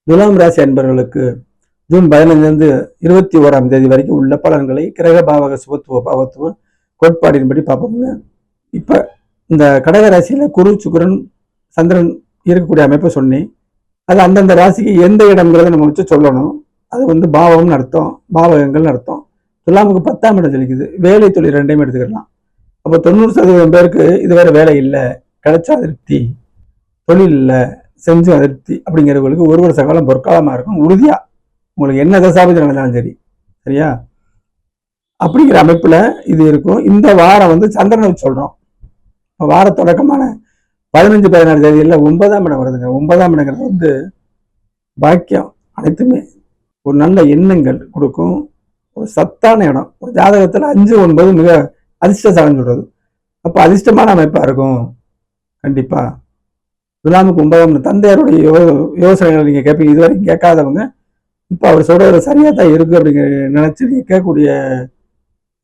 துலாம் ராசி அன்பர்களுக்கு ஜூன் 15 21 தேதி வரைக்கும் உள்ள பலன்களை கிரக பாவக சுபத்துவ பாவத்துவ கோட்பாடின்படி பார்ப்போம்ங்க. இப்ப இந்த கடக ராசியில குரு சுக்கிரன் சந்திரன் இருக்கக்கூடிய அமைப்பை சொன்னேன். அது அந்தந்த ராசிக்கு எந்த இடம்ங்கிறத நம்ம வச்சு சொல்லணும். அது பாவம்னு அர்த்தம், பாவகங்கள்னு அர்த்தம். துலாமுக்கு 10ஆம் இடம் சொல்லிக்குது. வேலை தொழில் ரெண்டையும் எடுத்துக்கலாம். அப்போ 90% பேருக்கு இதுவரை வேலை இல்லை, கிடைச்சா அதிருப்தி, தொழில் இல்லை, செஞ்சு அதிருப்தி அப்படிங்கிறவங்களுக்கு ஒரு வருஷ காலம் பொற்காலமா இருக்கும். உறுதியா உங்களுக்கு என்ன தசாபதி நடந்தாலும் சரி, சரியா? அப்படிங்கிற அமைப்புல இது இருக்கும். இந்த வாரம் சந்திரனை சொல்றோம். வார தொடக்கமான 15, 16 தேதியில் 9ஆம் இடம் வருதுங்க. 9ஆம் இடங்கிறது பாக்கியம், அனைத்துமே ஒரு நல்ல எண்ணங்கள் கொடுக்கும். ஒரு சத்தான இடம். ஒரு ஜாதகத்துல 5, 9 மிக அதிர்ஷ்டசாலம் சொல்றது. அப்போ அதிர்ஷ்டமான அமைப்பா இருக்கும். கண்டிப்பா துலாமுக்கு 9ஆம் தந்தையாருடைய யோசனைகளை நீங்க கேட்பீங்க. இதுவரைக்கும் கேட்காதவங்க இப்போ அவர் சொல்றது சரியா தான் இருக்கு அப்படிங்கிற நினைச்சு நீங்க கேட்கக்கூடிய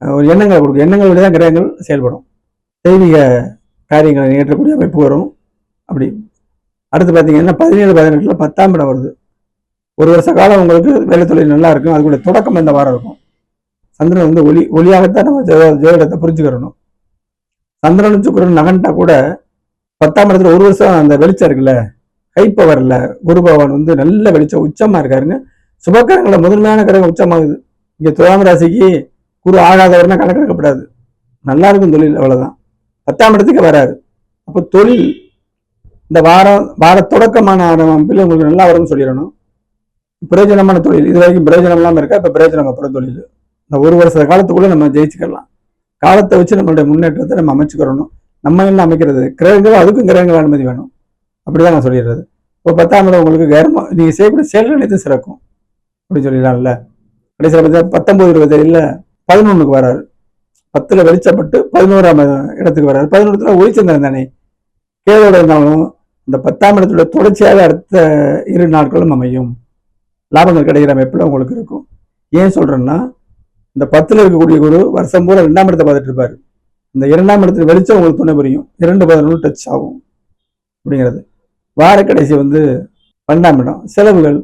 ஒரு எண்ணங்களை கொடுக்கும். எண்ணங்கள் வழிதான் கிரகங்கள் செயல்படும். தெய்வீக காரியங்களை நிகழ்த்தக்கூடிய அமைப்பு வரும். அப்படி அடுத்து பார்த்தீங்கன்னா 17, 18 10ஆம் இடம் வருது. ஒரு வருஷ காலம் உங்களுக்கு வேலை தொழில் நல்லா இருக்கும். அதுக்குடைய தொடக்கம் இந்த வாரம் இருக்கும். சந்திரன் ஒளியாகத்தான் நம்ம ஜோதிடத்தை புரிஞ்சுக்கிறணும். சந்திரன் சுக்கிரன் நகன்ட்டா கூட 10ஆம் இடத்துல ஒரு வருஷம் அந்த வெளிச்சம் இருக்குல்ல, ஹை பவர்ல குரு பகவான் நல்ல வெளிச்சம் உச்சமா இருக்காருங்க. சுபக்கிரகங்கள முதன்மையான கிரகம் உச்சமாகுது. இங்க துலாம் ராசிக்கு குரு ஆகாதவர்னா கணக்கெடுக்கப்படாது. நல்லா இருக்கும் தொழில், அவ்வளவுதான். 10ஆம் இடத்துக்கு வராரு. அப்போ தொழில் இந்த வார தொடக்கமான அமைப்பில் உங்களுக்கு நல்லா வரும்னு சொல்லிடணும். பிரயோஜனமான தொழில் இது வரைக்கும் பிரயோஜனம் இல்லாம இருக்கா, இப்ப பிரயோஜனப்படுற தொழில். இந்த ஒரு வருஷ காலத்துக்குள்ள நம்ம ஜெயிச்சுக்கலாம். காலத்தை வச்சு நம்மளுடைய முன்னேற்றத்தை நம்ம அமைச்சுக்கிறணும். நம்ம என்ன அமைக்கிறது, கிரகங்கள் அதுக்கும் கிரகங்கள் அனுமதி வேணும். அப்படிதான் நான் சொல்லிடுறது. இப்போ 10ஆம் இடம் உங்களுக்கு கர்மம், நீங்க செய்யக்கூடிய செயல்கள் அனைத்தும் சிறக்கும் அப்படின்னு சொல்லிடலாம்ல. கடைசியில் பார்த்தா 19, 20 11க்கு வராரு. 10ல் வெளிச்சப்பட்டு 11ஆம் இடத்துக்கு வராரு. 11த்துல ஒளிச்சந்திரன் தானே, கேதோட இருந்தாலும் இந்த 10ஆம் இடத்துல தொடர்ச்சியாக அடுத்த 2 நாட்களும் அமையும். லாபங்கள் கிடைக்கிற அமைப்புல உங்களுக்கு இருக்கும். ஏன் சொல்றேன்னா, இந்த 10ல் இருக்கக்கூடிய குரு வருஷம் பூரா 2ஆம் இடத்தை பார்த்துட்டு இருப்பாரு. இந்த 2ஆம் இடத்துல வெளிச்சம் உங்களுக்கு துணை புரியும். 2, 11 டச் ஆகும் அப்படிங்கிறது. வார கடைசி 12ஆம் இடம் செலவுகள்.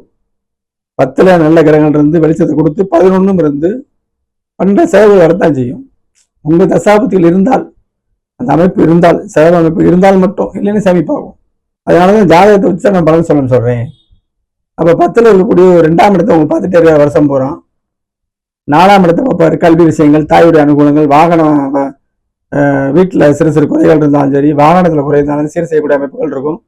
10ல் நல்ல கிரகங்கள் இருந்து வெளிச்சத்தை கொடுத்து 11ம் இருந்து 12 செலவு வரத்தான் செய்யும். உங்க தசாபத்தியில் இருந்தால், அந்த அமைப்பு இருந்தால், செலவு அமைப்பு இருந்தால் மட்டும், இல்லைன்னு சேமிப்பாகும். அதனாலதான் ஜாதகத்தை வச்சு நான் பலன் சொல்றேன். அப்ப 10ல் இருக்கக்கூடிய 2ஆம் இடத்தை அவங்க பார்த்துட்டே வருஷம் போறோம். 4ஆம் இடத்தை பார்ப்பாரு. கல்வி விஷயங்கள், தாயுடைய அனுகூலங்கள், வாகனம், வீட்டுல சிறு சிறு குறைகள் இருந்தாலும் சரி, வாகனத்துல குறை இருந்தாலும் சீர் செய்யக்கூடிய அமைப்புகள் இருக்கும்.